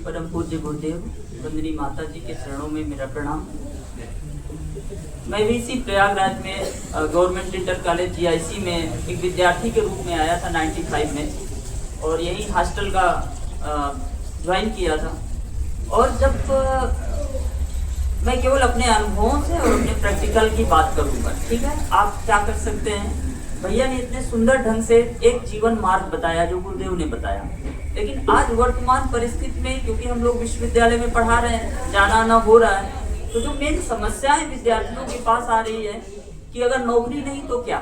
परम पूज्य गुरुदेव वंदनी माता जी के चरणों में मेरा प्रणाम। मैं भी इसी प्रयागराज में गवर्नमेंट इंटर कॉलेज जीआईसी में एक विद्यार्थी के रूप में आया था 95 में, और यही हॉस्टल का ज्वाइन किया था। और जब मैं केवल अपने अनुभवों से और अपने प्रैक्टिकल की बात करूंगा, ठीक है। आप क्या कर सकते हैं, भैया ने इतने सुंदर ढंग से एक जीवन मार्ग बताया जो गुरुदेव ने बताया। लेकिन आज वर्तमान परिस्थिति में, क्योंकि हम लोग विश्वविद्यालय में पढ़ा रहे हैं, जाना आना हो रहा है, तो जो मेन समस्याएं विद्यार्थियों के पास आ रही है कि अगर नौकरी नहीं तो क्या।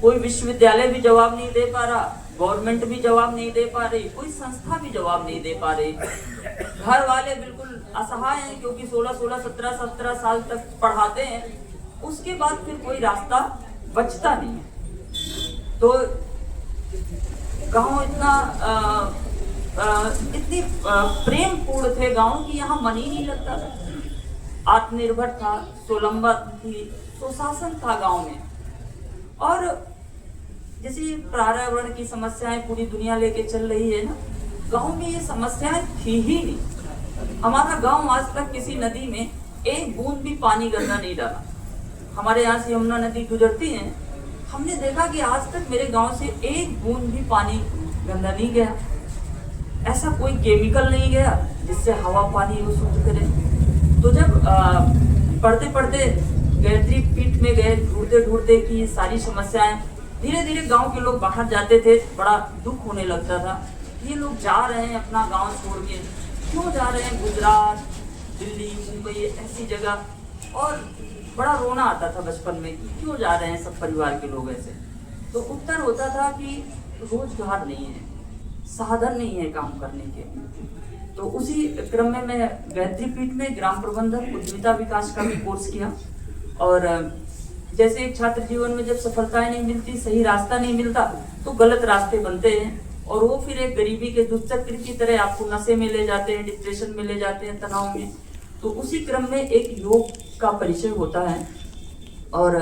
कोई विश्वविद्यालय भी जवाब नहीं दे पा रहा, गवर्नमेंट भी जवाब नहीं दे पा रही, कोई संस्था भी जवाब नहीं दे पा रही। घर वाले बिल्कुल असहाय हैं, क्योंकि 16-16, 17-17 साल तक पढ़ाते हैं, उसके बाद फिर कोई रास्ता बचता नहीं है। तो गांव इतनी प्रेम पूर्ण थे गांव की, यहाँ मन ही नहीं लगता था। आत्मनिर्भर था, स्वावलंबन थी, सुशासन था गांव में। और जैसे पर्यावरण की समस्याएं पूरी दुनिया लेके चल रही है ना, गांव में ये समस्याएं थी ही नहीं। हमारा गांव आज तक किसी नदी में एक बूंद भी पानी गंदा नहीं डाला। हमारे यहाँ से यमुना नदी गुजरती है, हमने देखा कि आज तक मेरे गांव से एक बूंद भी पानी गंदा नहीं गया। ऐसा कोई केमिकल नहीं गया जिससे हवा पानी वो शुद्ध करे। तो जब पढ़ते पढ़ते गायत्री पीठ में गए, ढूंढते ढूंढते कि सारी समस्याएं, धीरे धीरे गांव के लोग बाहर जाते थे, बड़ा दुख होने लगता था। ये लोग जा रहे हैं अपना गांव छोड़ के, क्यों जा रहे हैं गुजरात, दिल्ली, मुंबई, ऐसी जगह। और बड़ा रोना आता था बचपन में कि क्यों जा रहे हैं सब परिवार के लोग ऐसे। तो उत्तर होता था कि रोजगार नहीं है, साधन नहीं है काम करने के। तो उसी क्रम में मैं गायत्री पीठ में ग्राम प्रबंधन उद्यमिता विकास का भी कोर्स किया। और जैसे एक छात्र जीवन में जब सफलताएं नहीं मिलती, सही रास्ता नहीं मिलता, तो गलत रास्ते बनते हैं, और वो फिर एक गरीबी के दुष्चक्र की तरह आपको नशे में ले जाते हैं, डिप्रेशन में ले जाते हैं, तनाव में। तो उसी क्रम में एक योग का परिचय होता है। और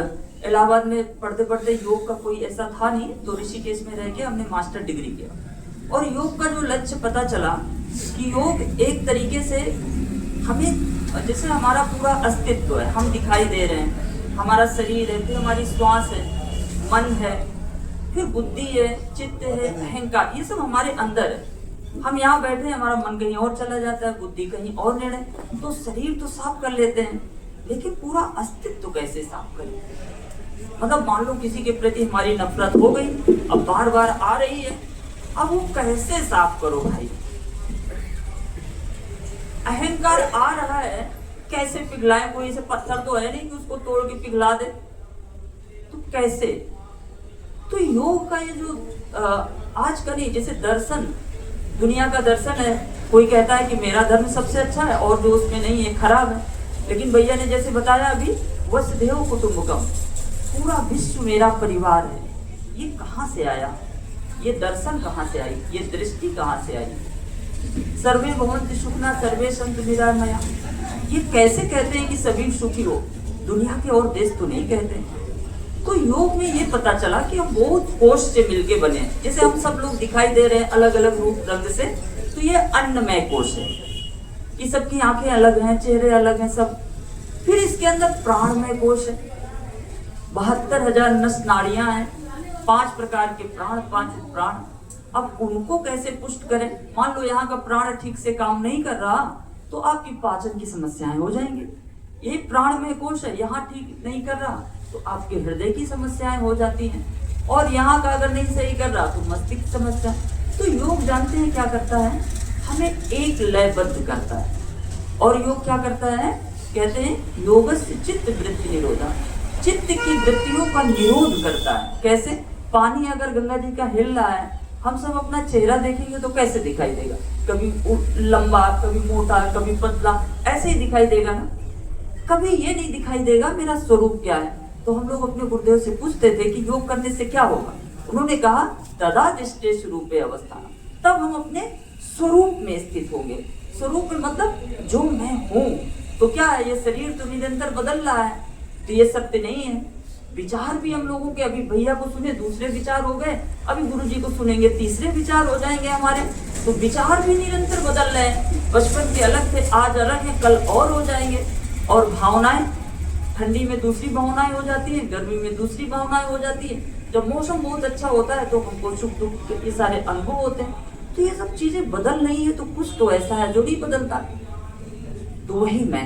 इलाहाबाद में पढ़ते पढ़ते योग का कोई ऐसा था नहीं, तो ऋषिकेश में रह के हमने मास्टर डिग्री किया। और योग का जो लक्ष्य पता चला कि योग एक तरीके से हमें, जैसे हमारा पूरा अस्तित्व है, हम दिखाई दे रहे हैं, हमारा शरीर है, फिर हमारी श्वास है, मन है, फिर बुद्धि है, चित्त है, अहंकार, ये सब हमारे अंदर है। हम यहाँ बैठे हैं, हमारा मन कहीं और चला जाता है, बुद्धि कहीं और निर्णय। तो शरीर तो साफ कर लेते हैं, लेकिन पूरा अस्तित्व कैसे साफ करें। मतलब मान लो किसी के प्रति हमारी नफरत हो गई, अब बार बार आ रही है, अब वो कैसे साफ करो भाई। अहंकार आ रहा है, कैसे पिघलाएं। कोई ऐसे पत्थर तो है नहीं कि उसको तोड़ के पिघला दे, तो कैसे। तो योग का ये जो आज का नहीं, जैसे दर्शन, दुनिया का दर्शन है, कोई कहता है कि मेरा धर्म सबसे अच्छा है और जो उसमें नहीं है खराब है। लेकिन भैया ने जैसे बताया अभी, वसुधैव कुटुंबकम, पूरा विश्व मेरा परिवार है। ये कहाँ से आया, ये दर्शन कहाँ से आई, ये दृष्टि कहाँ से आई। सर्वे भवन्तु सुखिनः सर्वे सन्तु निरामया, ये कैसे कहते हैं कि सभी सुखी हो। दुनिया के और देश तो नहीं कहते। तो योग में ये पता चला कि हम बहुत कोष से मिलके बने हैं। जैसे हम सब लोग दिखाई दे रहे हैं अलग अलग रूप रंग से, तो ये अन्नमय कोष है कि सबकी आंखें अलग हैं, चेहरे अलग हैं सब। फिर इसके अंदर प्राणमय कोष है, 72,000 नस नाड़ियां हैं, 5 प्रकार के प्राण, 5 प्राण। अब उनको कैसे पुष्ट करें। मान लो यहाँ का प्राण ठीक से काम नहीं कर रहा, तो आपकी पाचन की समस्याएं हो जाएंगी। ये प्राणमय कोष है, यहाँ ठीक नहीं कर रहा तो आपके हृदय की समस्याएं हो जाती हैं, और यहाँ का अगर नहीं सही कर रहा तो मस्तिष्क समस्या। तो योग जानते हैं क्या करता है, हमें एक लयबद्ध करता है। और योग क्या करता है, कहते हैं योगस्य चित्त वृत्ति निरोधा, चित्त की वृत्तियों का निरोध करता है। कैसे, पानी अगर गंगा जी का हिल रहा है, हम सब अपना चेहरा देखेंगे तो कैसे दिखाई देगा, कभी लंबा, कभी मोटा, कभी पतला, ऐसे ही दिखाई देगा ना। कभी ये नहीं दिखाई देगा मेरा स्वरूप क्या है। तो हम लोग अपने गुरुदेव से पूछते थे कि योग करने से क्या होगा। उन्होंने कहा तदा दृष्टे स्वरूपे अवस्था, तब हम अपने स्वरूप में स्थित होंगे। स्वरूप में मतलब जो मैं हूँ। तो क्या है, ये शरीर तो निरंतर बदल रहा है, तो ये सत्य नहीं है। विचार भी हम लोगों के, अभी भैया को सुने दूसरे विचार हो गए, अभी गुरु जी को सुनेंगे तीसरे विचार हो जाएंगे हमारे। तो विचार भी निरंतर बदल रहे हैं। बचपन के अलग थे, आज अलग हैं, कल और हो जाएंगे। और भावनाएं, ठंडी में दूसरी भावनाएं हो जाती हैं, गर्मी में दूसरी भावनाएं हो जाती है। जब मौसम बहुत अच्छा होता है तो हमको सुख दुख के सारे अनुभव होते हैं। तो ये सब चीजें बदल रही है, तो कुछ तो ऐसा है जो नहीं बदलता। तो वही मैं,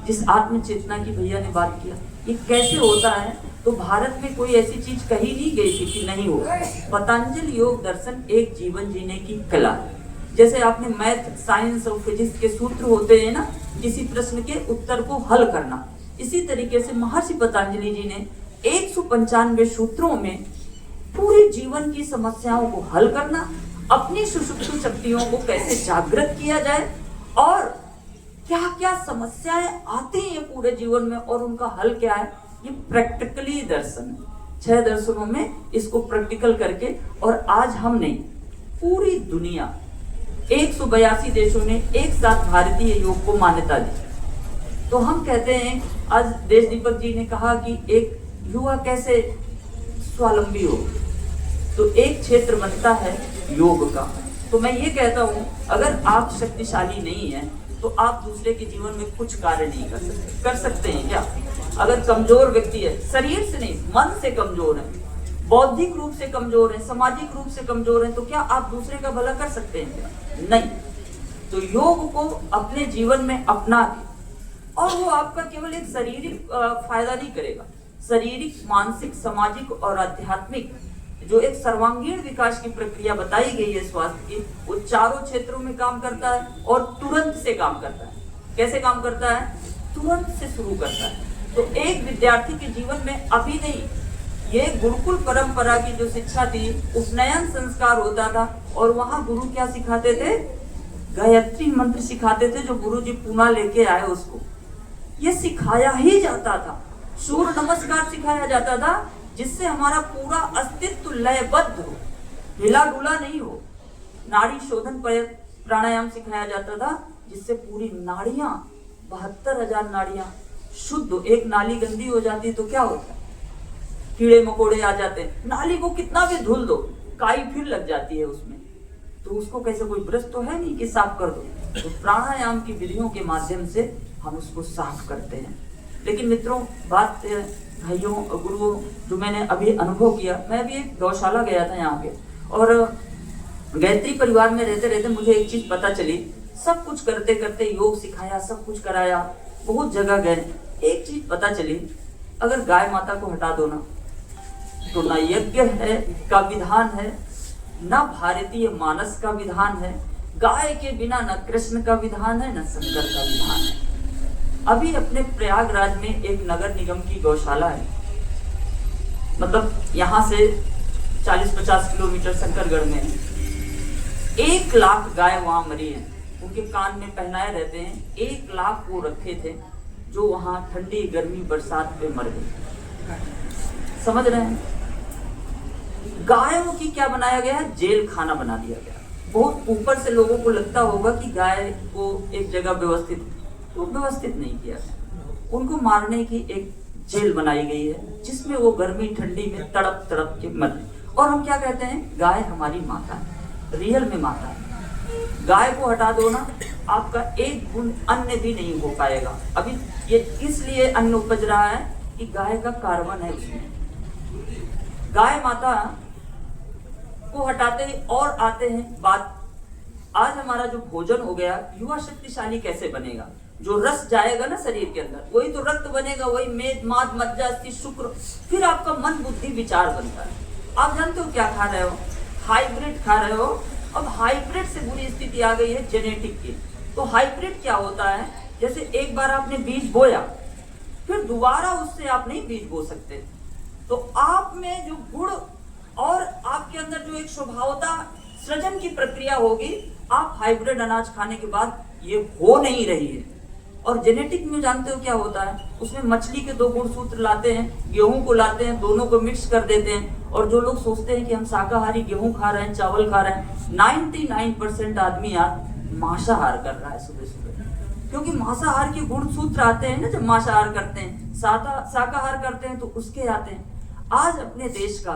जिस आत्म चेतना की भैया ने बात किया, ये कैसे होता है? तो भारत में कोई ऐसी चीज कही नहीं गई थी कि नहीं हो। पतंजलि योग दर्शन एक जीवन जीने की कला है। जैसे आपने मैथ, साइंस और फिजिक्स के सूत्र होते हैं ना, किसी प्रश्न के उत्तर को हल करना, इसी तरीके से महर्षि पतंजलि जी ने 195 सूत्रों में पूरे जीवन की समस्याओं को हल करना, अपनी सुषुप्त शक्तियों को कैसे जागृत किया जाए और क्या क्या समस्याएं आती हैं पूरे जीवन में और उनका हल क्या है, ये प्रैक्टिकली दर्शन है। 6 दर्शनों में इसको प्रैक्टिकल करके, और आज हमने पूरी दुनिया 182 देशों ने एक साथ भारतीय योग को मान्यता दी। तो हम कहते हैं, आज देश दीपक जी ने कहा कि एक युवा कैसे स्वावलंबी हो, तो एक क्षेत्र बनता है योग का। तो मैं ये कहता हूँ, अगर आप शक्तिशाली नहीं हैं तो आप दूसरे के जीवन में कुछ कार्य नहीं कर सकते हैं क्या? अगर कमजोर व्यक्ति है, शरीर से नहीं मन से कमजोर है, बौद्धिक रूप से कमजोर है, सामाजिक रूप से कमजोर है, तो क्या आप दूसरे का भला कर सकते हैं क्या? नहीं। तो योग को अपने जीवन में अपना के, और वो आपका केवल एक शारीरिक फायदा नहीं करेगा, शारीरिक, मानसिक, सामाजिक और आध्यात्मिक जो एक सर्वांगीण विकास की प्रक्रिया बताई गई है स्वास्थ्य की, वो चारों क्षेत्रों में काम करता है और तुरंत से काम करता है। कैसे काम करता है? तुरंत से शुरू करता है। तो एक विद्यार्थी के जीवन में अभी नहीं, ये गुरुकुल परंपरा की जो शिक्षा थी, उपनयन संस्कार होता था, और वहां गुरु क्या सिखाते थे? गायत्री मंत्र सिखाते थे, जो गुरु जी पुणे लेके आए उसको ये सिखाया ही जाता था। सूर्य नमस्कार सिखाया जाता था, जिससे हमारा पूरा अस्तित्व लयबद्ध हो, हिला डुला नहीं हो। नाड़ी शोधन प्राणायाम सिखाया जाता था, जिससे पूरी नाड़ियां, 72,000 नाड़ियां शुद्ध हो। एक नाली गंदी हो जाती तो क्या होता है? कीड़े मकोड़े आ जाते हैं। नाली को कितना भी धुल दो, काई फिर लग जाती है उसमें, तो उसको कैसे, कोई ब्रश तो है नहीं कि साफ कर दो। तो प्राणायाम की विधियों के माध्यम से हम उसको साफ करते हैं। लेकिन मित्रों, बात भाइयों और गुरुओं, जो मैंने अभी अनुभव किया, मैं भी एक गौशाला गया था यहाँ पे, और गायत्री परिवार में रहते रहते मुझे एक चीज पता चली। सब कुछ करते करते योग सिखाया, सब कुछ कराया, बहुत जगह गए, एक चीज पता चली, अगर गाय माता को हटा दो ना, तो ना यज्ञ है का विधान है, न भारतीय मानस का विधान है, गाय के बिना न कृष्ण का विधान है, न शंकर का विधान है। अभी अपने प्रयागराज में एक नगर निगम की गौशाला है, मतलब यहाँ से 40-50 किलोमीटर शंकरगढ़ में है। 1 लाख गाय वहां मरी है, उनके कान में पहनाए रहते हैं। 1 लाख वो रखे थे, जो वहां ठंडी गर्मी बरसात पे मर गए। समझ रहे हैं? गायों की क्या बनाया गया? जेल खाना बना दिया गया। बहुत ऊपर से लोगों को लगता होगा कि गाय को एक जगह व्यवस्थित, तो व्यवस्थित नहीं किया गया। उनको मारने की एक जेल बनाई गई है, जिसमें वो गर्मी ठंडी में तड़प तड़प के मर। और हम क्या कहते हैं? गाय हमारी माता है, रियल में माता है। गाय को हटा दो ना, आपका एक गुण अन्न भी नहीं हो पाएगा। अभी ये इसलिए अन्न उपज रहा है कि गाय का कार्बन है उसमें। गाय माता को हटाते ही और आते हैं बात, आज हमारा जो भोजन हो गया, युवा शक्तिशाली कैसे बनेगा? जो रस जाएगा ना शरीर के अंदर, वही तो रक्त बनेगा, वही मेद, माद, मज्जा, अस्थि, शुक्र, फिर आपका मन, बुद्धि, विचार बनता है। आप जानते हो क्या खा रहे हो? हाइब्रिड खा रहे हो। अब हाइब्रिड से बुरी स्थिति आ गई है जेनेटिक की। तो हाइब्रिड क्या होता है? जैसे एक बार आपने बीज बोया, फिर दोबारा उससे आप नहीं बीज बो सकते। तो आप में जो गुण और आपके अंदर जो एक स्वभावता सृजन की प्रक्रिया होगी, आप हाइब्रिड अनाज खाने के बाद ये हो नहीं रही है। और जेनेटिक में जानते हो क्या होता है? उसमें मछली के 2 गुणसूत्र लाते हैं, गेहूं को लाते हैं, दोनों को मिक्स कर देते हैं। और जो लोग सोचते हैं कि हम शाकाहारी गेहूं खा रहे हैं, चावल खा रहे हैं, 99% आदमी आज मांसाहार कर रहा है सुबह सुबह। क्योंकि मांसाहार के गुणसूत्र आते हैं ना, जब मांसाहार करते हैं, शाकाहार करते हैं तो उसके आते हैं। आज अपने देश का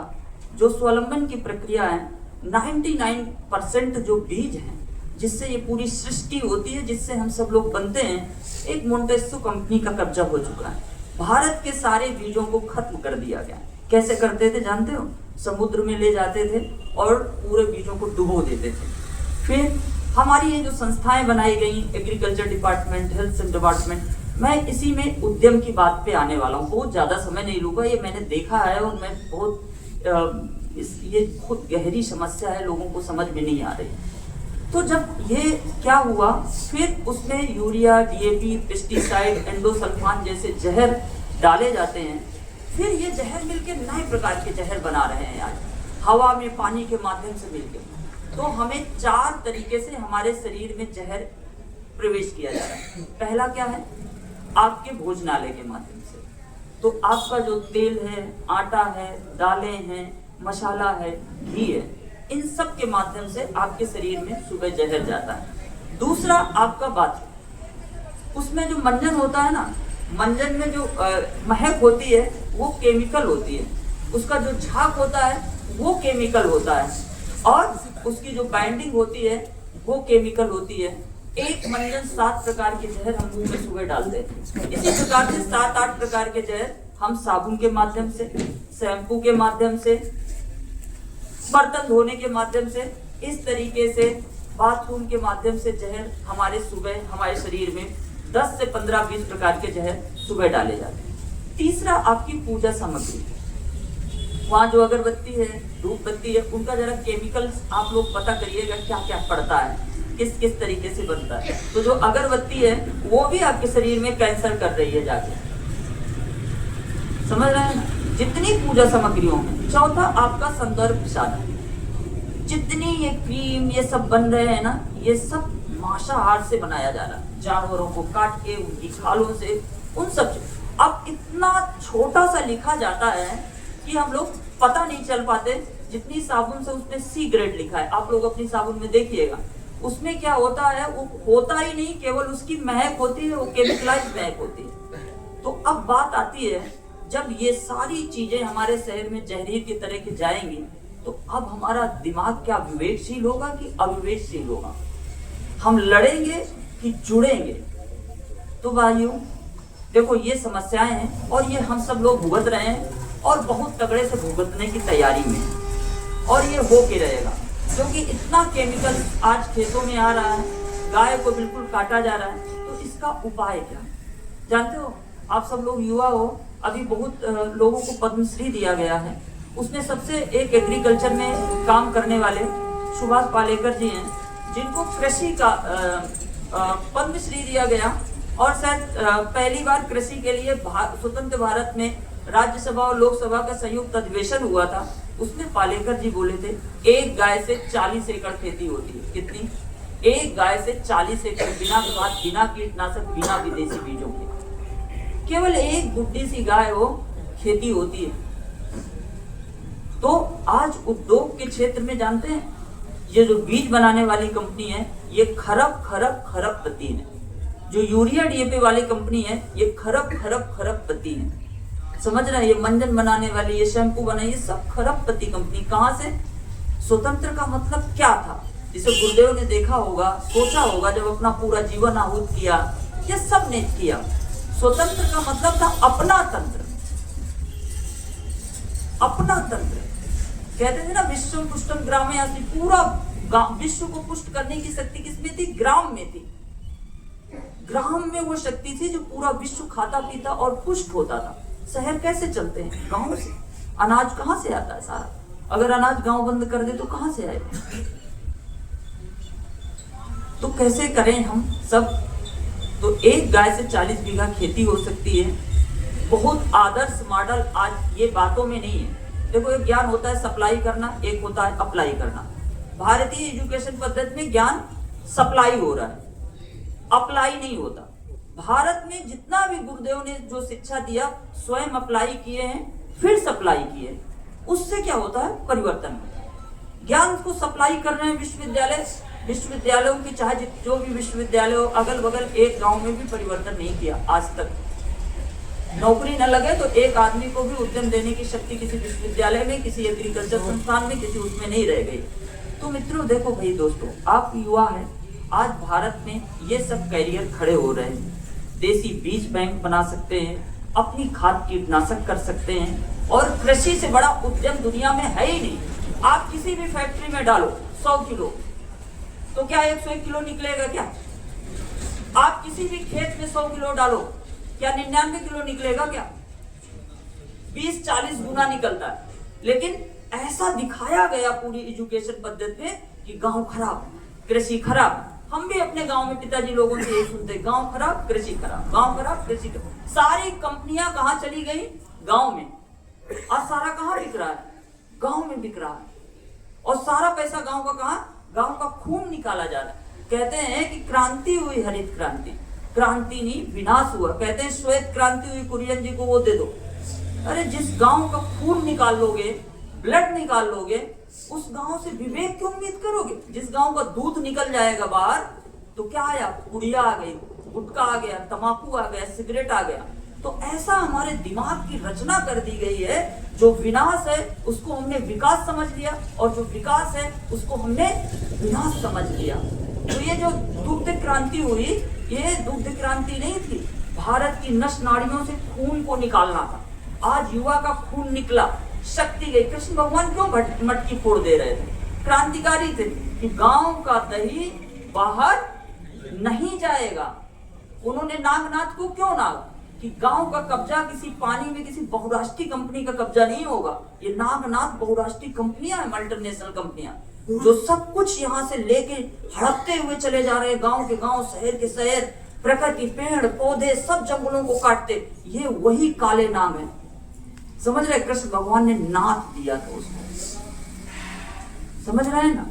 जो स्वावलंबन की प्रक्रिया है, 99% जो बीज हैं जिससे ये पूरी सृष्टि होती है, जिससे हम सब लोग बनते हैं, एक मोंटेस्सो कंपनी का कब्जा हो चुका है। भारत के सारे बीजों को खत्म कर दिया गया। कैसे करते थे जानते हो? समुद्र में ले जाते थे और पूरे बीजों को डुबो देते थे। फिर हमारी ये जो संस्थाएं बनाई गई, एग्रीकल्चर डिपार्टमेंट, हेल्थ डिपार्टमेंट, मैं इसी में उद्यम की बात पे आने वाला हूँ। बहुत ज़्यादा समय नहीं लूँगा, ये मैंने देखा है और मैं ये बहुत गहरी समस्या है, लोगों को समझ में नहीं आ रही। तो जब ये क्या हुआ, फिर उसमें यूरिया, डीएपी, पेस्टिसाइड, एंडोसल्फान जैसे जहर डाले जाते हैं। फिर ये जहर मिलके नए प्रकार के जहर बना रहे हैं आज, हवा में, पानी के माध्यम से मिलके। तो हमें 4 तरीके से हमारे शरीर में जहर प्रवेश किया जा रहा है। पहला क्या है? आपके भोजनालय के माध्यम से। तो आपका जो तेल है, आटा है, दालें हैं, मसाला है, घी है, इन सब के माध्यम से आपके शरीर में सुबह जहर जाता है। दूसरा आपका बाथरूम, उसमें जो मंजन होता है ना, मंजन में जो महक होती है वो केमिकल होती है, उसका जो झाग होता है वो केमिकल होता है, और उसकी जो बाइंडिंग होती है वो केमिकल होती है। एक मंजन 7 प्रकार के जहर हम मुंह में सुबह डालते हैं। इसी प्रकार से 7-8 प्रकार के जहर हम साबुन के माध्यम से, शैम्पू के माध्यम से, बर्तन धोने के माध्यम से, इस तरीके से बाथरूम के माध्यम से जहर हमारे सुबह हमारे शरीर में 10 से 15-20 प्रकार के जहर सुबह डाले जाते हैं। तीसरा आपकी पूजा सामग्री, वहाँ जो अगरबत्ती है, धूप बत्ती है, उनका जरा केमिकल्स आप लोग पता करिएगा क्या क्या पड़ता है, किस किस तरीके से बनता है। तो जो अगरबत्ती है वो भी आपके शरीर में कैंसर कर रही है जाके, समझ रहे हैं ना? जितनी पूजा सामग्रियों में। चौथा आपका संदर्भ साधन, जितनी ये क्रीम ये सब बन रहे हैं ना, ये सब मांसाहार से बनाया जा रहा है, जानवरों को काट के, उनकी खालों से, उन सब। अब इतना छोटा सा लिखा जाता है कि हम लोग पता नहीं चल पाते। जितनी साबुन से उसमें C ग्रेड लिखा है, आप लोग अपनी साबुन में देखिएगा, उसमें क्या होता है, वो होता ही नहीं, केवल उसकी महक होती है, वो केमिकलाइज्ड महक होती है। तो अब बात आती है, जब ये सारी चीजें हमारे शहर में जहरीर की तरह के जाएंगी, तो अब हमारा दिमाग क्या विवेकशील होगा कि अविवेकशील होगा? हम लड़ेंगे कि जुड़ेंगे? तो भाइयों देखो, ये समस्याएं हैं और ये हम सब लोग भुगत रहे हैं और बहुत तगड़े से भुगतने की तैयारी में, और ये हो के रहेगा, क्योंकि इतना केमिकल आज खेतों में आ रहा है, गाय को बिल्कुल काटा जा रहा है। तो इसका उपाय क्या है जानते हो? आप सब लोग युवा हो, अभी बहुत लोगों को पद्मश्री दिया गया है। उसमें सबसे एक एग्रीकल्चर में काम करने वाले सुभाष पालेकर जी हैं, जिनको कृषि का पद्मश्री दिया गया, और शायद पहली बार कृषि के लिए स्वतंत्र भारत में राज्यसभा और लोकसभा का संयुक्त अधिवेशन हुआ था। उसमें पालेकर जी बोले थे, एक गाय से 40 एकड़ खेती होती है। कितनी? एक गाय से 40 एकड़, बिना खाद, बिना कीटनाशक, बिना विदेशी बीजों के, केवल एक बुड्ढी सी गाय हो खेती होती है। तो आज उद्योग के क्षेत्र में जानते हैं, ये जो बीज बनाने वाली कंपनी है, ये खरबपति है। जो यूरिया डीएपी वाली कंपनी है, ये खरबपति है। समझ रहे हैं? ये मंजन बनाने वाली, ये शैम्पू बनाए, ये सब खरबपति कंपनी। कहाँ से? स्वतंत्र का मतलब क्या था, जिसे गुरुदेव ने देखा होगा, सोचा होगा, जब अपना पूरा जीवन आहूत किया, ये सब ने किया। स्वतंत्र का मतलब था अपना तंत्र, अपना तंत्र। कहते थे ना, विश्वम पुष्टम ग्रामे आसी, पूरा विश्व को पुष्ट करने की शक्ति किसमें थी? ग्राम में थी। ग्राम में वो शक्ति थी जो पूरा विश्व खाता पीता और पुष्ट होता था। शहर कैसे चलते हैं? गांव से। अनाज कहाँ से आता है सारा? अगर अनाज गांव बंद कर दे तो कहाँ से आएगा? तो कैसे करें हम सब? तो एक गाय से 40 बीघा खेती हो सकती है। बहुत आदर्श मॉडल आज ये बातों में नहीं है। देखो, एक ज्ञान होता है सप्लाई करना, एक होता है अप्लाई करना। भारतीय एजुकेशन पद्धति में ज्ञान सप्लाई हो रहा है, अप्लाई नहीं होता। भारत में जितना भी गुरुदेव ने जो शिक्षा दिया, स्वयं अप्लाई किए हैं, फिर सप्लाई किए। उससे क्या होता है? परिवर्तन होता है। ज्ञान को सप्लाई कर रहे हैं विश्वविद्यालयों की, चाहे जो भी विश्वविद्यालय हो, अगल बगल एक गांव में भी परिवर्तन नहीं किया आज तक। नौकरी न लगे तो एक आदमी को भी उद्यम देने की शक्ति किसी विश्वविद्यालय में, किसी एग्रीकल्चर संस्थान में, किसी उसमें नहीं रह गई। तो मित्रों देखो भाई दोस्तों, आप युवा हैं, आज भारत में ये सब कैरियर खड़े हो रहे हैं। देसी बीज बैंक बना सकते हैं, अपनी खाद कीटनाशक कर सकते हैं, और कृषि से बड़ा उद्यम दुनिया में है ही नहीं। आप किसी भी फैक्ट्री में डालो 100 किलो, तो क्या 101 किलो निकलेगा क्या? आप किसी भी खेत में 100 किलो डालो, क्या 99 किलो निकलेगा क्या? 20-40 गुना निकलता है। लेकिन ऐसा दिखाया गया पूरी एजुकेशन पद्धति में कि गांव खराब, कृषि खराब। हम भी अपने गांव में पिताजी लोगों से यही सुनते, गांव खराब कृषि खराब, गांव खराब कृषि खराब। सारी कंपनियां कहां चली गई? गांव में। और सारा कहां बिक रहा है? गांव में बिक रहा है। और सारा पैसा गांव का कहां? गांव का खून निकाला जा रहा है। कहते हैं कि क्रांति हुई, हरित क्रांति, क्रांति नहीं विनाश हुआ। कहते हैं श्वेत क्रांति हुई, कुरियन जी को वो दे दो। अरे जिस गांव का खून निकाल लोगे, ब्लड निकाल लोगे, उस गांव से विवेक क्यों उम्मीद करोगे? जिस गांव का दूध निकल जाएगा बाहर, तो क्या आया? पुड़िया आ गई, गुटखा आ गया, तंबाकू आ गया, सिगरेट आ गया। तो ऐसा हमारे दिमाग की रचना कर दी गई है, जो विनाश है उसको हमने विकास समझ लिया, और जो विकास है उसको हमने विनाश समझ लिया। तो ये जो दुग्ध क्रांति हुई, ये दुग्ध क्रांति नहीं थी, भारत की नस नाड़ियों से खून को निकालना था। आज युवा का खून निकला, शक्ति गई। कृष्ण भगवान क्यों मटकी फोड़ दे रहे थे? क्रांतिकारी थे कि गांव का दही बाहर नहीं जाएगा। उन्होंने नागनाथ को क्यों नागा कि गांव का कब्जा किसी पानी में किसी बहुराष्ट्रीय कंपनी का कब्जा नहीं होगा। ये नागनाथ बहुराष्ट्रीय कंपनियां हैं, मल्टीनेशनल कंपनियां, जो सब कुछ यहाँ से लेके हड़पते हुए चले जा रहे हैं, गांव के गांव, शहर के शहर, प्रकृति, पेड़ पौधे, सब जंगलों को काटते। ये वही काले नाग है, समझ रहे? कृष्ण भगवान ने नाथ दिया था उसको, समझ रहे हैं ना?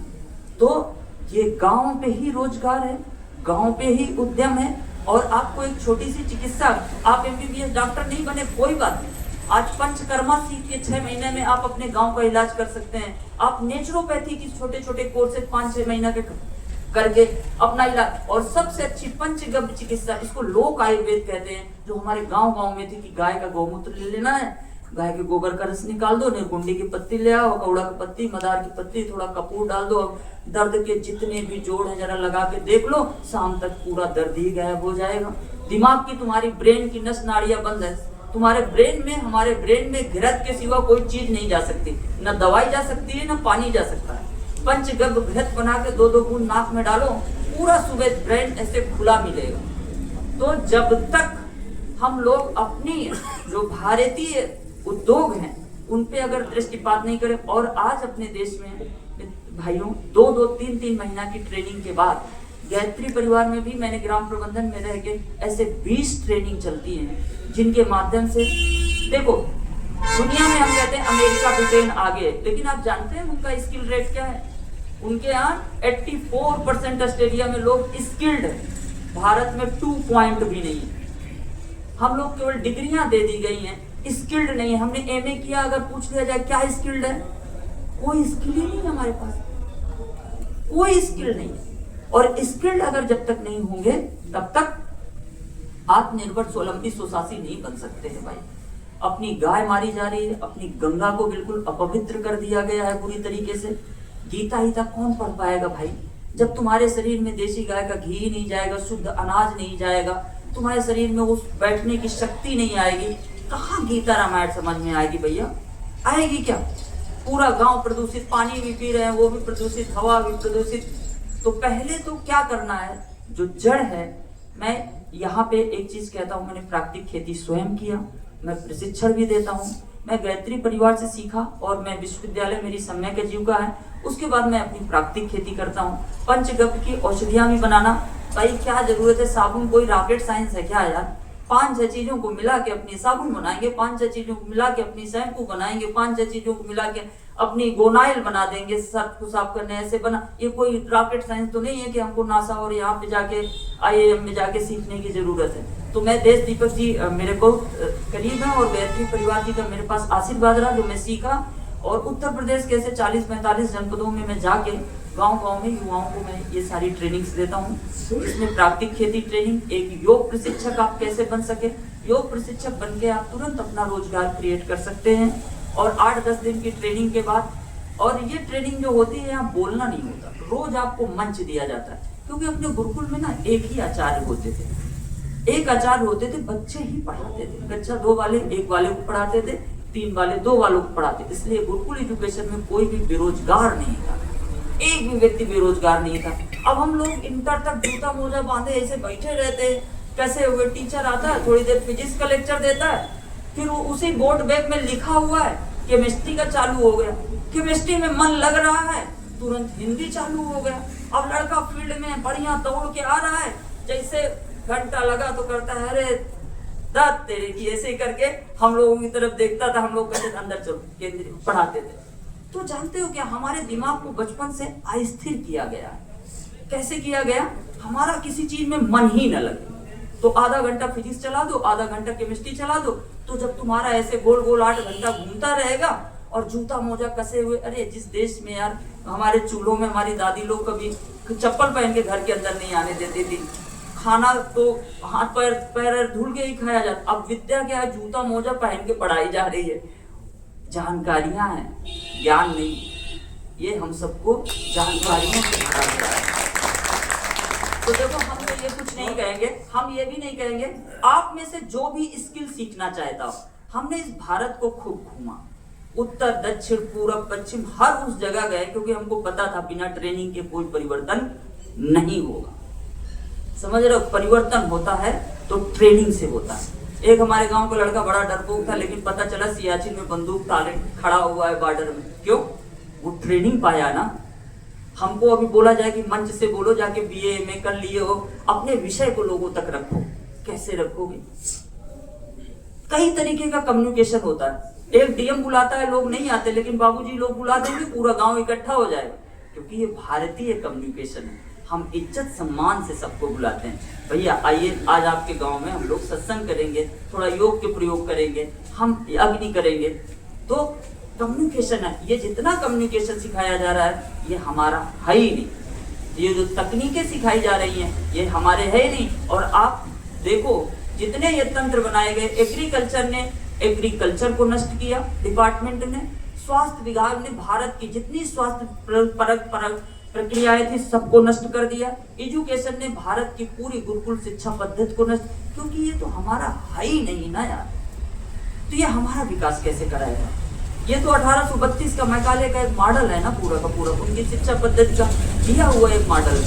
तो ये गांव पे ही रोजगार है, गांव पे ही उद्यम है। और आपको एक छोटी सी चिकित्सा, आप MBBS डॉक्टर नहीं बने कोई बात नहीं, आज पंचकर्मा सीख के 6 महीने में आप अपने गांव का इलाज कर सकते हैं। आप नेचुरोपैथी की छोटे छोटे कोर्सेज 5-6 महीना के करके अपना इलाज, और सबसे अच्छी पंचगव्य चिकित्सा, इसको लोक आयुर्वेद कहते हैं, जो हमारे गांव गांव में थी कि गाय का गौमूत्र ले लेना है, गाय के गोबर का रस निकाल दो, निर्कुंडी की पत्ती ले आओ, कौड़ा की पत्ती, मदार की पत्ती, थोड़ा कपूर डाल दो, दर्द के जितने भी जोड़ है जरा लगा के देख लो, शाम तक पूरा दर्द ही गायब हो जाएगा। दिमाग की, तुम्हारी ब्रेन की नस नाड़ियां बंद है, तुम्हारे ब्रेन में, हमारे ब्रेन में घृत के सिवा कोई चीज नहीं जा सकती, न दवाई जा सकती है, न पानी जा सकता है। पंचगव्य घृत बना के 2-2 बूंद नाक में डालो, पूरा सुबह ब्रेन ऐसे खुला मिलेगा। तो जब तक हम लोग अपनी जो भारतीय उद्योग हैं उन पे अगर दृष्टिपात नहीं करें, और आज अपने देश में भाइयों 2-2, 3-3 महीना की ट्रेनिंग के बाद, गायत्री परिवार में भी मैंने ग्राम प्रबंधन में रह के ऐसे 20 ट्रेनिंग चलती हैं, जिनके माध्यम से देखो दुनिया में हम कहते हैं अमेरिका ब्रिटेन आगे, लेकिन आप जानते हैं उनका स्किल रेट क्या है? उनके यहाँ 84% ऑस्ट्रेलिया में लोग स्किल्ड है, भारत में 2 पॉइंट भी नहीं है। हम लोग केवल डिग्रियां दे दी गई हैं, स्किल्ड नहीं है। हमने MA किया, अगर पूछ लिया जाए क्या स्किल्ड है, कोई स्किल ही नहीं है हमारे पास, कोई स्किल नहीं है। और स्किल्ड अगर जब तक नहीं होंगे तब तक आत्मनिर्भर स्वावलंबी स्वशासी नहीं बन सकते हैं भाई। अपनी गाय मारी जा रही है, अपनी गंगा को बिल्कुल अपवित्र कर दिया गया है पूरी तरीके से। गीता हीता कौन पढ़ पाएगा भाई, जब तुम्हारे शरीर में देसी गाय का घी नहीं जाएगा, शुद्ध अनाज नहीं जाएगा, तुम्हारे शरीर में उस बैठने की शक्ति नहीं आएगी, कहाँ गीता रामायण समझ में आएगी भैया? आएगी क्या? पूरा गांव प्रदूषित, पानी भी पी रहे हैं वो भी प्रदूषित, हवा भी प्रदूषित। तो पहले तो क्या करना है, जो जड़ है। मैं यहाँ पे एक चीज कहता हूँ, मैंने प्राकृतिक खेती स्वयं किया, मैं प्रशिक्षण भी देता हूँ, मैं गायत्री परिवार से सीखा, और मैं विश्वविद्यालय मेरी समय का जीविका है। उसके बाद मैं अपनी प्राकृतिक खेती करता हूँ। पंचगव्य की औषधियां भी बनाना, भाई क्या जरूरत है, साबुन कोई रॉकेट साइंस है क्या यार? 5-6 चीजों को मिला के अपनी साबुन बनाएंगे, 5-6 चीजों को मिला के अपनी शैम्पू बनाएंगे, 5-6 चीजों को मिला के अपनी गोनाइल बना देंगे, सर्फ को साफ करने ऐसे बना। ये कोई रॉकेट साइंस तो नहीं है कि हमको नासा और यहाँ पे जाके IIM में जाके सीखने की जरूरत है। तो मैं देश दीपक जी मेरे बहुत करीब है, और गायत्री परिवार जी का मेरे पास आशीर्वाद रहा जो मैं सीखा। और उत्तर प्रदेश के ऐसे 40-45 जनपदों में मैं जाके गांव-गांव में युवाओं को मैं ये सारी ट्रेनिंग्स देता हूँ। इसमें प्राकृतिक खेती ट्रेनिंग, एक योग प्रशिक्षक आप कैसे बन सके, योग प्रशिक्षक बन के आप तुरंत अपना रोजगार क्रिएट कर सकते हैं। और 8-10 दिन की ट्रेनिंग के बाद, और ये ट्रेनिंग जो होती है यहाँ बोलना नहीं होता, रोज आपको मंच दिया जाता है। क्योंकि अपने गुरुकुल में ना एक ही आचार्य होते थे, एक आचार्य होते थे, बच्चे ही पढ़ाते थे। कक्षा 2 वाले 1 वाले को पढ़ाते थे, 3 वाले 2 वालों को पढ़ाते। इसलिए गुरुकुल एजुकेशन में कोई भी बेरोजगार नहीं था, एक भी व्यक्ति बेरोजगार नहीं था। अब हम लोग इंटर तक जूता मोजा बांधे ऐसे बैठे रहते हैं, कैसे हुए? टीचर आता है, थोड़ी देर फिजिक्स का लेक्चर देता है, फिर वो उसी बोर्ड बैग में लिखा हुआ है केमिस्ट्री का चालू हो गया, केमिस्ट्री में मन लग रहा है, तुरंत हिंदी चालू हो गया। अब लड़का फील्ड में बढ़िया दौड़ के आ रहा है, जैसे घंटा लगा तो करता है अरे दाद तेरे की, ऐसे ही करके हम लोगों की तरफ देखता था। हम लोग कहते अंदर चलो, केंद्रीय पढ़ाते थे। तो जानते हो क्या, हमारे दिमाग को बचपन से अस्थिर किया गया है। कैसे किया गया? हमारा किसी चीज में मन ही न लगे तो आधा घंटा फिजिक्स चला दो, आधा घंटा केमिस्ट्री चला दो, तो जब तुम्हारा ऐसे गोल गोल 8 घंटा घूमता रहेगा और जूता मोजा कसे हुए। अरे जिस देश में यार हमारे चूल्हों में हमारी दादी लोग कभी चप्पल पहन के घर के अंदर नहीं आने देती थी, खाना तो हाथ पैर धुल के ही खाया जाता। अब विद्या क्या है? जूता मोजा पहन के पढ़ाई जा रही है। जानकारियां हैं, ज्ञान नहीं। ये हम सबको जानकारियों से भरा गया है। तो देखो, हम तो ये कुछ नहीं कहेंगे, हम ये भी नहीं कहेंगे आप में से जो भी स्किल सीखना चाहता हो। हमने इस भारत को खूब घूमा, उत्तर दक्षिण पूरब पश्चिम हर उस जगह गए, क्योंकि हमको पता था बिना ट्रेनिंग के कोई परिवर्तन नहीं होगा। समझ रहे हो? परिवर्तन होता है तो ट्रेनिंग से होता है। एक हमारे गांव का लड़का बड़ा डरपोक था, लेकिन पता चला सियाचिन में बंदूक ताले खड़ा हुआ है बॉर्डर में। क्यों? वो ट्रेनिंग पाया ना। हमको अभी बोला जाए कि मंच से बोलो, जाके बीए में कर लिए हो, अपने विषय को लोगों तक रखो। कैसे रखोगे? कई तरीके का कम्युनिकेशन होता है। एक डीएम बुलाता है, लोग नहीं आते, लेकिन बाबूजी लोग बुला देंगे, पूरा गांव इकट्ठा हो जाएगा, क्योंकि ये भारतीय कम्युनिकेशन है। हम इज्जत सम्मान से सबको बुलाते हैं। भैया आइए, आज आपके गांव में हम लोग सत्संग करेंगे, थोड़ा योग के प्रयोग करेंगे, हम अग्नि करेंगे। तो कम्युनिकेशन है। ये जितना कम्युनिकेशन सिखाया जा रहा है, ये हमारा है ही नहीं। ये जो तकनीकें सिखाई जा रही हैं, ये हमारे है ही नहीं। और आप देखो, जितने ये तंत्र बनाए गए, एग्रीकल्चर ने एग्रीकल्चर को नष्ट किया, डिपार्टमेंट ने, स्वास्थ्य विभाग ने भारत की जितनी स्वास्थ्य परक प्रक्रियाएं थी सबको नष्ट कर दिया। एजुकेशन ने भारत की पूरी गुरुकुल शिक्षा पद्धति को नष्ट, क्योंकि ये तो हमारा है ही नहीं ना यार। तो ये हमारा विकास कैसे कराएगा? ये तो 1832 का मैकाले का एक मॉडल है ना, पूरा का पूरा उनकी शिक्षा पद्धति का दिया हुआ एक मॉडल।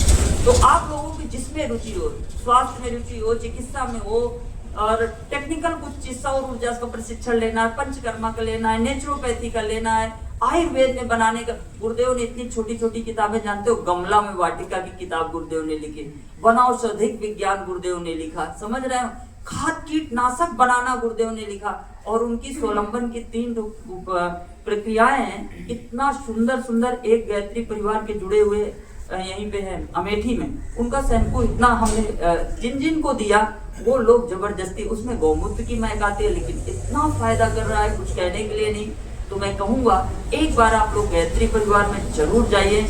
तो आप लोगों की जिसमें रुचि हो, स्वास्थ्य में रुचि हो, चिकित्सा में हो, और टेक्निकल कुछ चीज सौर ऊर्जा का प्रशिक्षण लेना है, पंचकर्मा का लेना है, नेचुरोपैथी का लेना है, आयुर्वेद में बनाने का। गुरुदेव ने इतनी छोटी छोटी किताबें, जानते हो, गमला में वाटिका की किताब गुरुदेव ने लिखी, वनौषधिक विज्ञान गुरुदेव ने लिखा, समझ रहे हो, खाद कीटनाशक बनाना गुरुदेव ने लिखा। और उनकी स्वावलंबन की 3 प्रक्रियाएं हैं, इतना सुंदर सुंदर। एक गायत्री परिवार के जुड़े हुए यहीं पे है अमेठी में, उनका शैम्पू इतना हमने जिन जिन को दिया, वो लोग जबरदस्ती, उसमें गौमूत्र की महक आती है, लेकिन इतना फायदा कर रहा है, कुछ कहने के लिए नहीं। तो मैं कहूँगा एक बार आप लोग गायत्री परिवार में जरूर जाइए।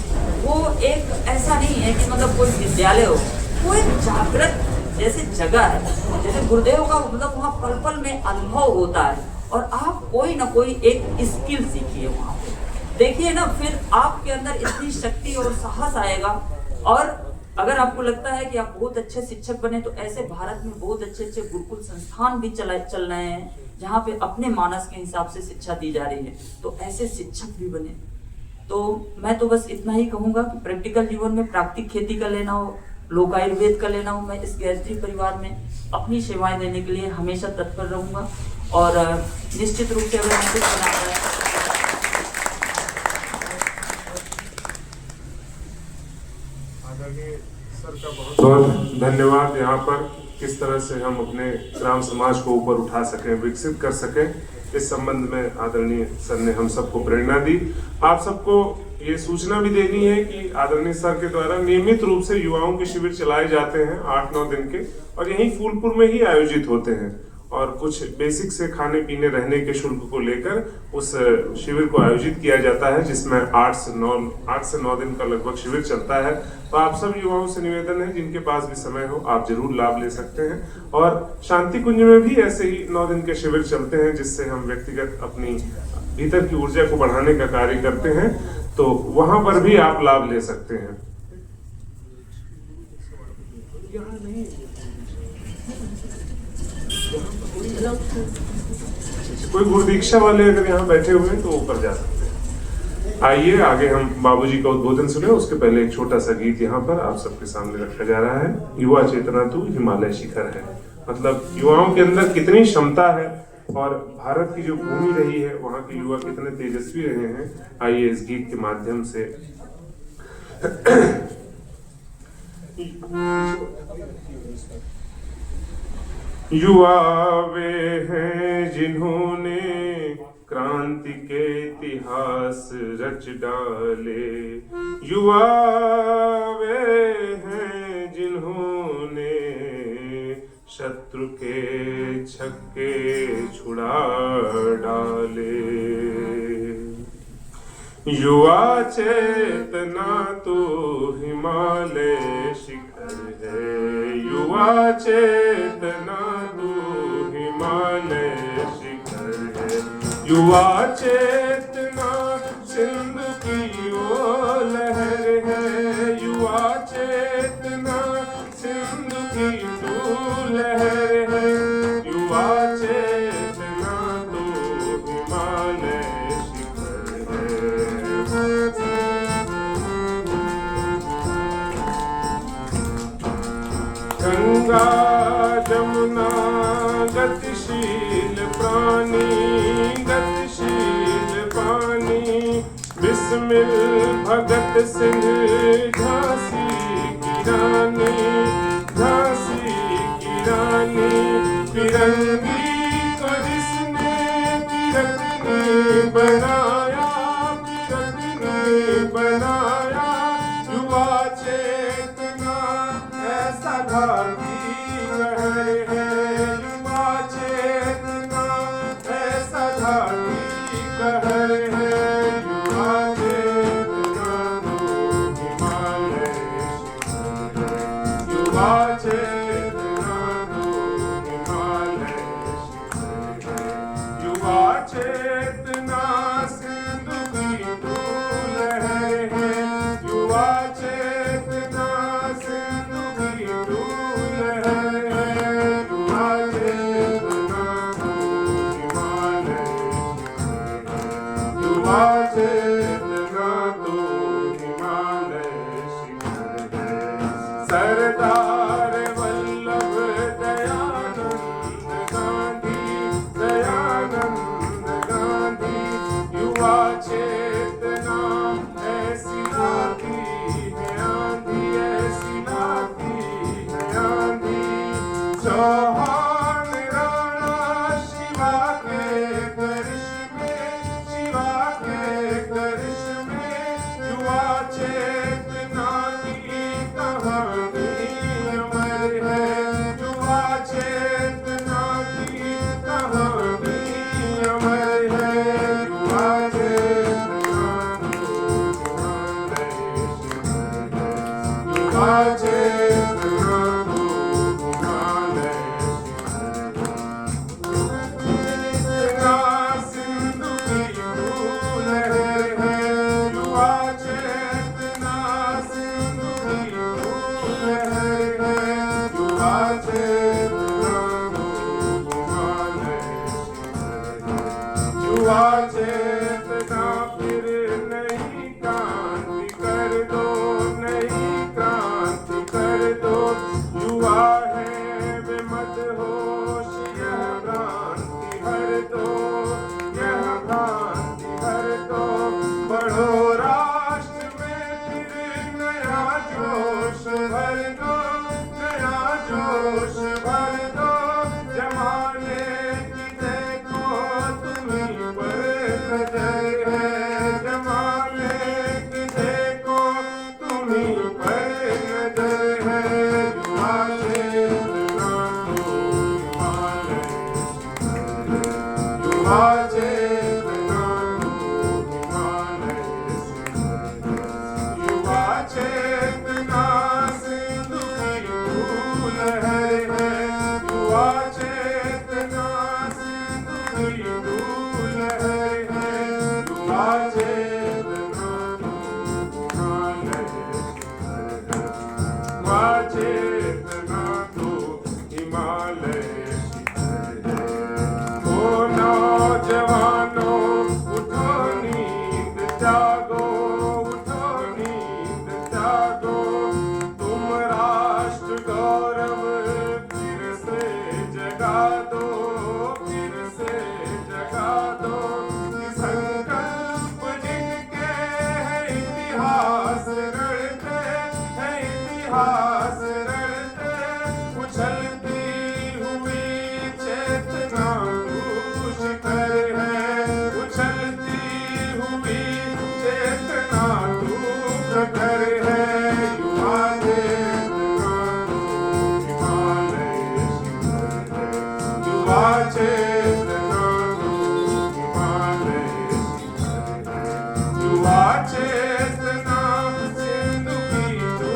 वो एक ऐसा नहीं है कि मतलब कोई विद्यालय हो, वो एक जागृत जैसे जगह है, जैसे गुरुदेव का मतलब वहाँ पल पल में अनुभव होता है, और आप कोई ना कोई एक स्किल सीखिए वहाँ पे, देखिए ना, फिर आपके अंदर इतनी शक्ति और साहस आएगा। और अगर आपको लगता है कि आप बहुत अच्छे शिक्षक बने, तो ऐसे भारत में बहुत अच्छे अच्छे गुरुकुल संस्थान भी चल रहे हैं, जहाँ पे अपने मानस के हिसाब से शिक्षा दी जा रही है, तो ऐसे शिक्षक भी बने। तो मैं तो बस इतना ही कहूँगा कि प्रैक्टिकल जीवन में प्राकृतिक खेती का लेना हो, लोक आयुर्वेद का लेना हो, मैं इस गायत्री परिवार में अपनी सेवाएं देने के लिए हमेशा तत्पर रहूँगा। और निश्चित रूप से अगर कुछ बनाया है, सर का बहुत बहुत धन्यवाद। यहाँ पर किस तरह से हम अपने ग्राम समाज को ऊपर उठा सकें, विकसित कर सकें, इस संबंध में आदरणीय सर ने हम सबको प्रेरणा दी। आप सबको ये सूचना भी देनी है कि आदरणीय सर के द्वारा नियमित रूप से युवाओं के शिविर चलाए जाते हैं 8-9 दिन के, और यहीं फूलपुर में ही आयोजित होते हैं। और कुछ बेसिक से खाने पीने रहने के शुल्क को लेकर उस शिविर को आयोजित किया जाता है, जिसमें 8 से 9 दिन का लगभग शिविर चलता है। तो आप सब युवाओं से निवेदन है, जिनके पास भी समय हो आप जरूर लाभ ले सकते हैं। और शांति कुंज में भी ऐसे ही 9 दिन के शिविर चलते हैं, जिससे हम व्यक्तिगत अपनी भीतर की ऊर्जा को बढ़ाने का कार्य करते हैं, तो वहां पर भी आप लाभ ले सकते हैं। कोई गुरुदीक्षा वाले अगर यहाँ बैठे हुए हैं तो ऊपर जा सकते हैं। आइए आगे हम बाबूजी का उद्बोधन सुने। उसके पहले एक छोटा सा गीत यहाँ पर आप सबके सामने रखा जा रहा है। युवा चेतना तू हिमालय शिखर है। मतलब युवाओं के अंदर कितनी क्षमता है और भारत की जो भूमि रही है वहाँ के युवा कितने तेजस्वी रहे हैं। आइए इस गीत के माध्यम से युवा वे हैं जिन्होंने क्रांति के इतिहास रच डाले। युवा वे हैं जिन्होंने शत्रु के छक्के छुड़ा डाले। युवा चेतना तो हिमालय शिखर है। युवा चेतना तो हिमालय शिखर है। युवा चेतना सिंध की ओ लहर है। युवा चेतना सिंध की तो लहर है। युवा चेतना तो हिमालय शिखर है। गंगा जमुना गतिशील प्राणी, गतिशील पानी। बिस्मिल भगत सिंह झांसी की रानी, झांसी की रानी। फिरंगी को जिसने फिरंगी बनाया, फिरंगी बनाया। युवा चेतना ऐसा घाटी लहर है। युवा चेतना ऐसा घाटी लहर है। युवा चेतना तो हिमालय शिखर है। युवा चेतना तो हिमालय शिखर है। युवा चेतना सिंधु की तो लहर है। युवा चेतना सिंधु की तो लहर है। युवा चेतना तो हिमालय शिखर है। युवा चेतना तो हिमालय शिखर है। सरदार वल्लभ दयानंद गांधी, दयानंद गांधी। युवा चेतना ऐसी लाती है आंधी, ऐसी लाती है आंधी। चौहान राणा शिवा के करिश्मे, शिवा के करिश्मे। युवा चेतना की कहानी अमर है। युवा चेतना की कहानी अमर है। युवा चेतना तो हिमालय शिखर है। युवा चेतना तो हिमालय शिखर है। चेतना सिंधु की तो लहर है। युवा चेतना सिंधु की तो लहर है। युवा चेतना तो हिमालय शिखर है। युवा चेतना फिर नई क्रांति कर दो, नई क्रांति कर दो। युवा है वे मदहोश, यह भ्रांति हर दो, यह भ्रांति हर दो। बढ़ो राष्ट्र में फिर नया जोश भर दो, नया जोश युवा चेतना तो हिमालय शिखर है। ओ नौजवानों उठो नींद जागो, उठो नींद जागो, तुम राष्ट्र गौरव फिर से जगा दो, फिर से जगा दो। संकल्प जिनके हैं इतिहास रड़ते, हैं इतिहास रड़ते, उछलती हुई चेतना तू शिखर है, उछलती हुई चेतना तू प्रखर है। युवा चेतना तू हिमालय शिखर है, युवा चेतना तू हिमालय शिखर है। युवा चेतना सिंधु की तू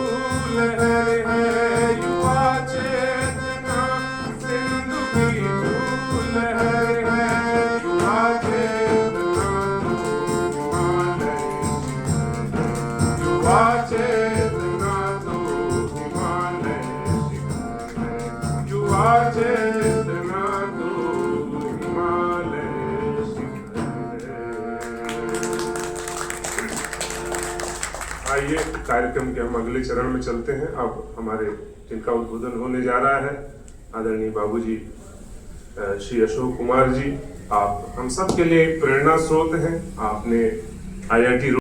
लहर है, युवा चेतना सिंधु की तू लहर है। युवा चेतना तू हिमालय शिखर है, युवा चेतना तू हिमालय शिखर है, युवा चेतना तू हिमालय शिखर है। आइए कार्यक्रम के हम अगले चरण में चलते हैं। अब हमारे जिनका उद्बोधन होने जा रहा है, आदरणीय बाबूजी श्री अशोक कुमार जी, आप हम सब के लिए एक प्रेरणा स्रोत हैं। आपने IIT